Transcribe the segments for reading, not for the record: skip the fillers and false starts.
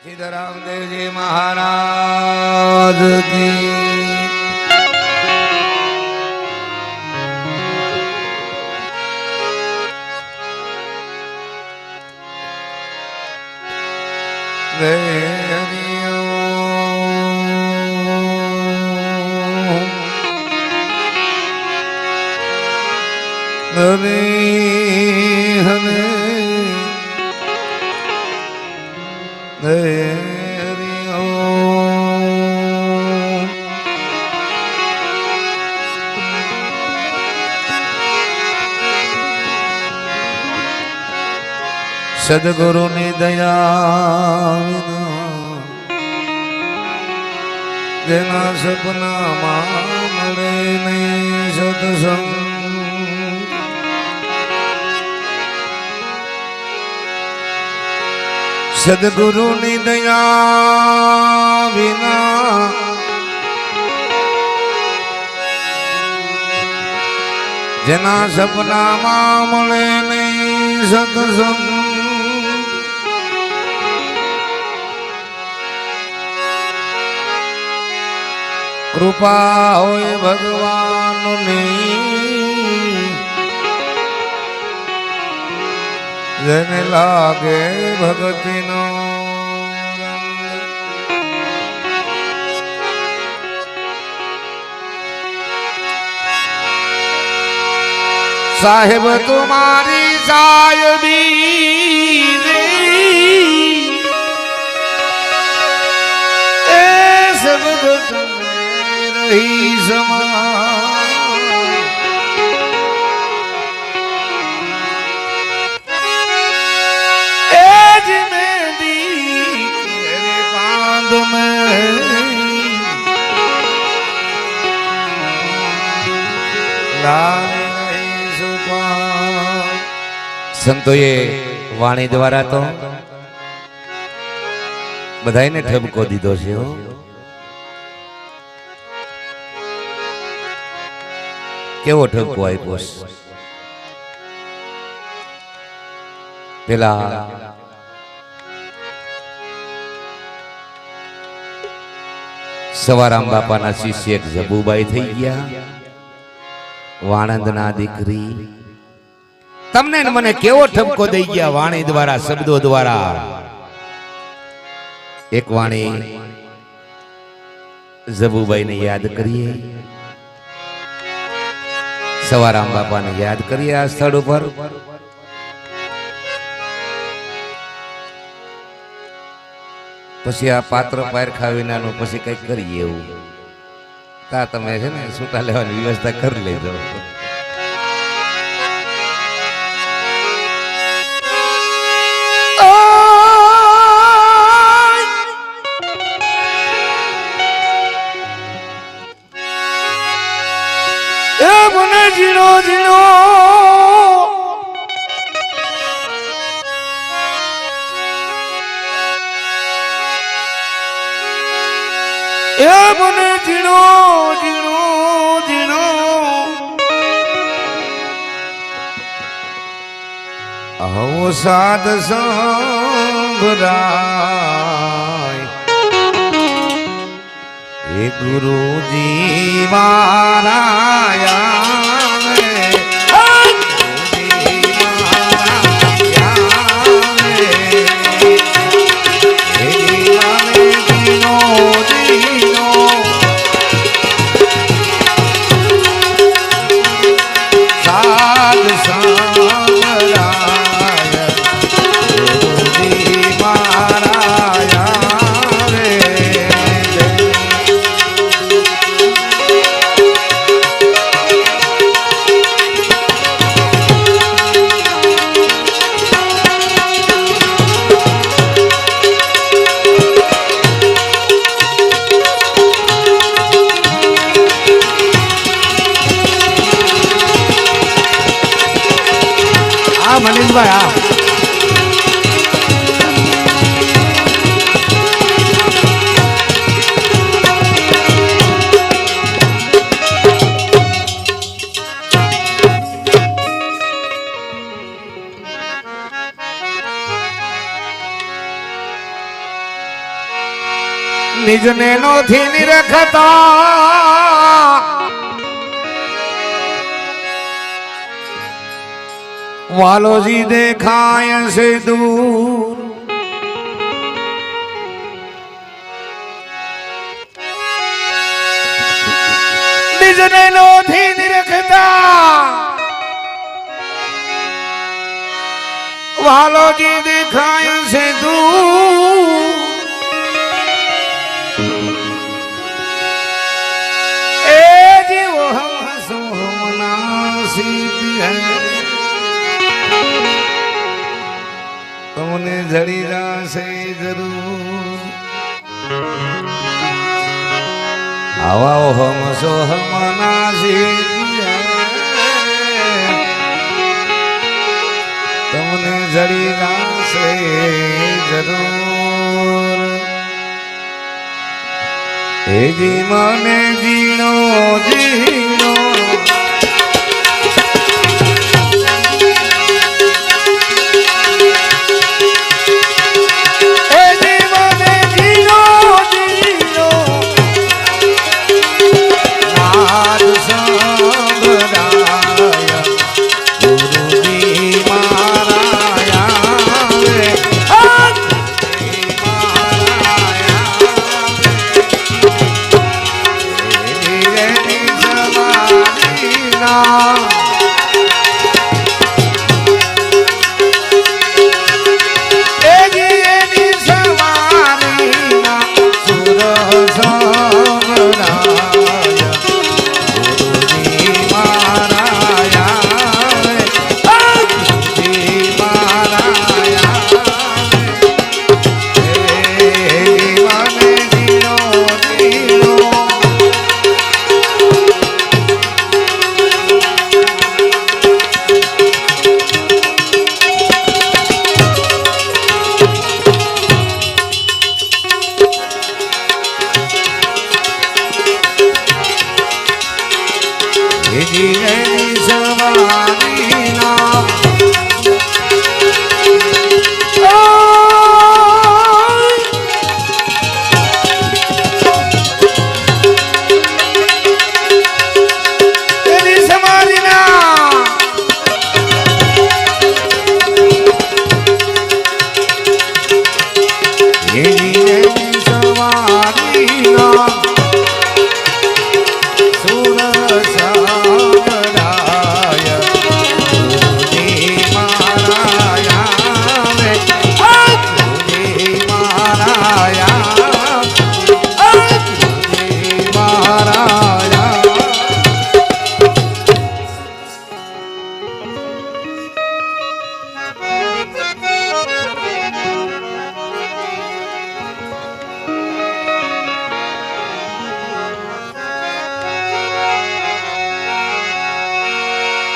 सीताराम देव जी महाराज की हरे हरे हरि ओम। सद्गुरु ની દયા જેના સપનામાં મળે નહીં સત્સંગ सद्गुरु ની દયા વિના જેના સપનામાં મળે નહીં સત્સંગ કૃપા હોય ભગવાનની જેને લાગે ભગતિનો સાહેબ તુમારી સાયબી રે એ સબદ રહી સમા સંતોએ વાણી દ્વારા તો બધાને ઠપકો દીધો છે કેવો ઠપકો આપ્યો પેલા સવારામ બાપાના શિષ્ય એક જબુબાઈ થઈ ગયા વાણંદના દીકરી તમને મને કેવો ઠપકો દઈ ગયા વાણી દ્વારા શબ્દો દ્વારા એક વાણી જબુબાઈને યાદ કરીએ સવારામ બાપાને યાદ કરીએ આ સ્થળ ઉપર પછી આ પાત્ર પારખા વિનાનું પછી કઈક કરીએ એવું તા તમે છે ને છૂટા લેવાની વ્યવસ્થા કરી લેજો જીણો જીણો એ મને જીણો જીણો જીણો આવો સાદ સંભરાય એ ગુરુજી મારા નિજને નોથી નિરખતા વાલોજી દેખાય છે દૂર નિજને નોથી નિરખતા વાલોજી દેખાય છે દૂર એ જીવો હમ સોમનાસીત હૈ તમને જડી જશે જરૂર આવા હમ સોહમનાસીત તમને જડી જશે જરૂર એ જી મને જીણો જીણો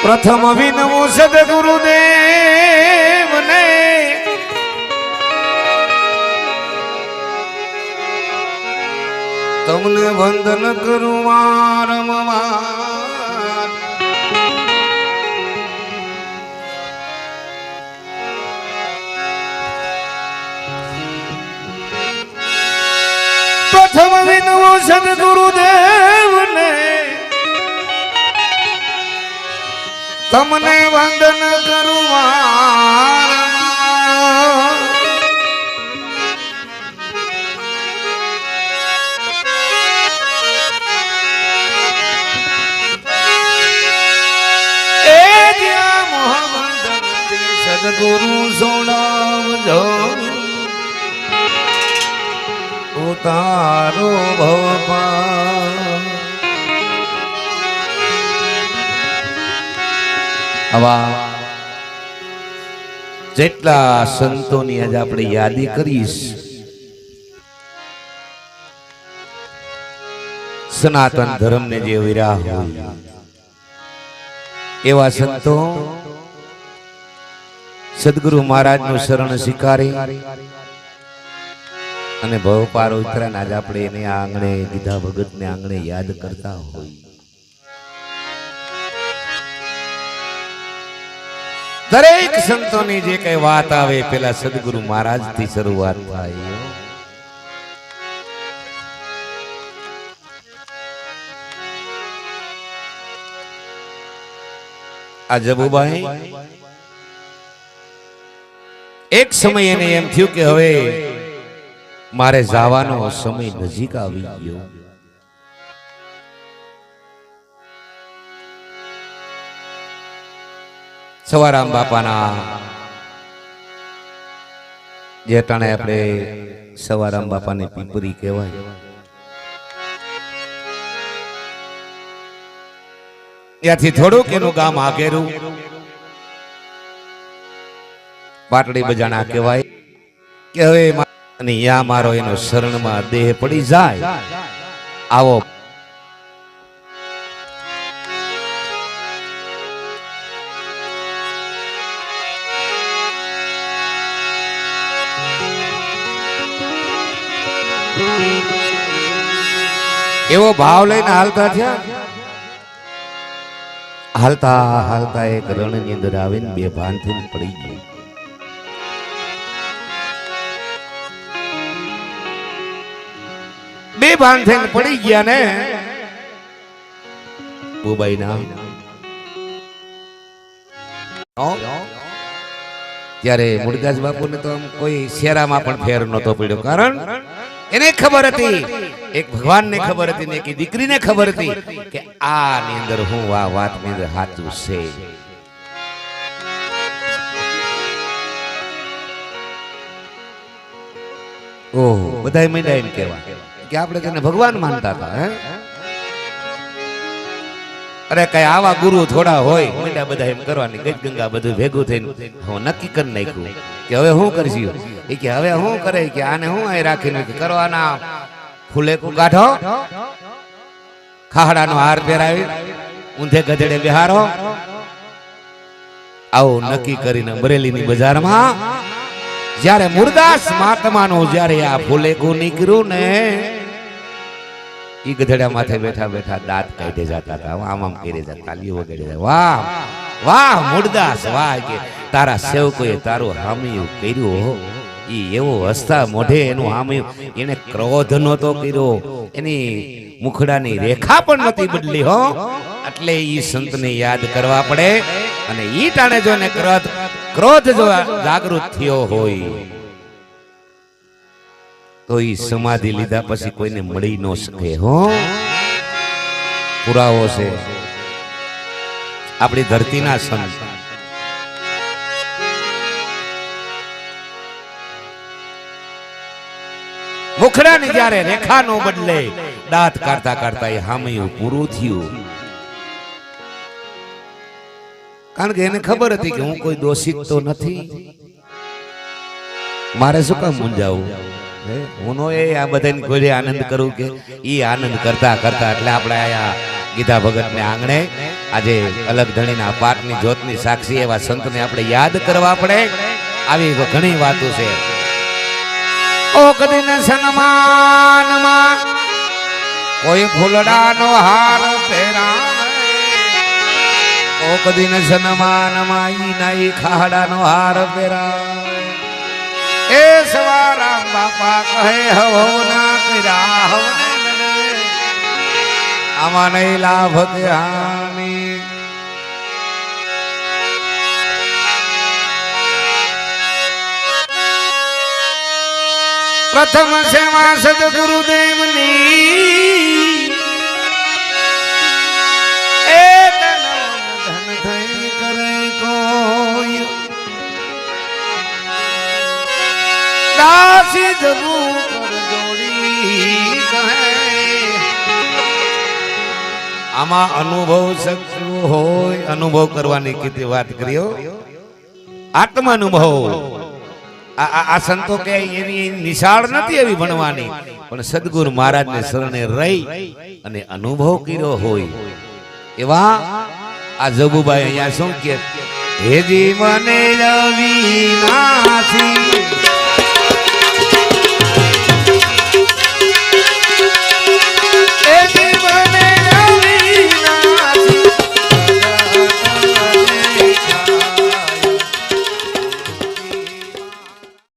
પ્રથમ વિનમો સદગુરુદેવને તમને વંદન કરું વારંવાર પ્રથમ વિનમો સદગુરુદેવને તમને વંદન કરું વારંવાર એ જ્યાં મોહમ્મદ સદગુરુ સોડાવજો ઉતારો ભવપાર આવા જેટલા સંતોની આજે આપણે યાદી કરીશ સનાતન ધર્મને જે વિરાહ હોય એવા સંતો સદગુરુ મહારાજનું શરણ સ્વીકારી અને ભવપાર ઉતરાને આજે આપણે એને આંગણે ગીધા ભગતને આંગણે યાદ કરતા હોય દરેક સંતોની જે કઈ વાત આવે પેલા સદગુરુ મહારાજ થી શરૂઆત થાય આ જબુભાઈ એક સમય એને એમ થયું કે હવે મારે જવાનો સમય નજીક આવી ગયો. સવારામ બાપાના જે ટાણે આપણે સવારામ બાપાને પીપરી કહેવાય, ત્યાંથી થોડુંક એનું ગામ આગેરું પાટડી બજાણા કહેવાય કે હવે અને યા મારો એનો શરણમાં દેહ પડી જાય. આવો એવો ભાવ લઈને હાલતા થયા. હાલતા હાલતા એક રણની અંદર આવીને બે ભાન થઈને પડી ગઈ. બે ભાન થઈને પડી ગયા ને બુબાઈ ના ત્યારે મુરદાસ બાપુને તો કોઈ શેરામાં પણ ફેર નતો પડ્યો, કારણ એને ખબર હતી, એક ભગવાનને ખબર હતી ને એક દીકરીને ખબર હતી કે આની અંદર હું આ વાતની અંદર સાચું છે. ઓહ, બધાય માંડ્યા એમ કહેવા કે આપણે તેને ભગવાન માનતા હતા. હે અરે કઈ આવા ગુરુ થોડા હોય, માંડ્યા બધા એમ કરવાની ગજ ગંગા બધું ભેગું થઈને હું નક્કી કરી નાખ્યું કે હવે શું કરશું. એ કે હવે શું કરે કે આને હું અહીં રાખીને કરવાના ફૂલેકું કાઢો, ખાહડાનો હાર પહેરાવી ઊંધે ગધેડે બિહારો. આવું નક્કી કરીને બરેલીની બજારમાં જ્યારે મુરદાસ મહાત્માનું જ્યારે આ ફૂલેકું નીકળ્યું ને ઈ ગધેડા માથે બેઠા બેઠા દાંત કાઢે જતા હતા, આમ આમ કરી જતા, તાલીઓ વગાડી. વાહ વાહ મુરદાસ વાહ, કે તારા સેવકોએ તારું હામિયું કર્યું હો. ઈ એવો હસતા મોઢે એનું હામિયું, એને ક્રોધ નહોતો કર્યો, એની મુખડાની રેખા પણ નહોતી બદલી હો. એટલે ઈ સંતને યાદ કરવા પડે, અને ઈ ટાણે જો ને ક્રોધ જો જાગૃત થયો હોય તો ઈ સમાધિ લીધા પછી કોઈને મળી ન શકે હો. પુરાવો છે આપણી ધરતીના સંત. મુખડાની જ્યારે રેખા નો બદલે, દાંત કાઢતા કાઢતા એ હામયું પૂરું થયું. કારણ કે એને ખબર હતી કે હું કોઈ દોષિત તો નથી, મારે શું કામ મૂંઝાવું. હું એ આ બધાને કોઈ આનંદ કરું કે ઈ આનંદ કરતા કરતા એટલે આપણે આયા ગીધા ભગત ને આંગણે આજે અલગ ધણીના પાઠની જ્યોતની સાક્ષી એવા સંતને આપણે યાદ કરવા પડે. આવી ઘણી વાતો છે. ઓ કદીને સન્માનમાં કોઈ ફૂલડાનો હાર પહેરાવે, ઓ કદીને સન્માનમાં ઈ નાઈ ખાડાનો હાર પહેરાવે. એ સવારામ બાપા કહે હવો ના કર્યા હવને, આમાં નહીં લાભ કે હાનિ. પ્રથમ સેવા સદગુરુદેવની, એ ધન થઈ કરે કોઈ દાસી જબુ કર જોડી કહે. આમાં અનુભવ શક્તિ હોય, અનુભવ કરવાની કીધી વાત કર્યો, આત્મ અનુભવ. આ સંતો કે એની નિશાળ નથી એવી ભણવાની, પણ સદગુરુ મહારાજને શરણે રહી અને અનુભવ કર્યો હોય એવા આ જબુભાઈ અહીંયા શું કે હે જીવને અવિનાશી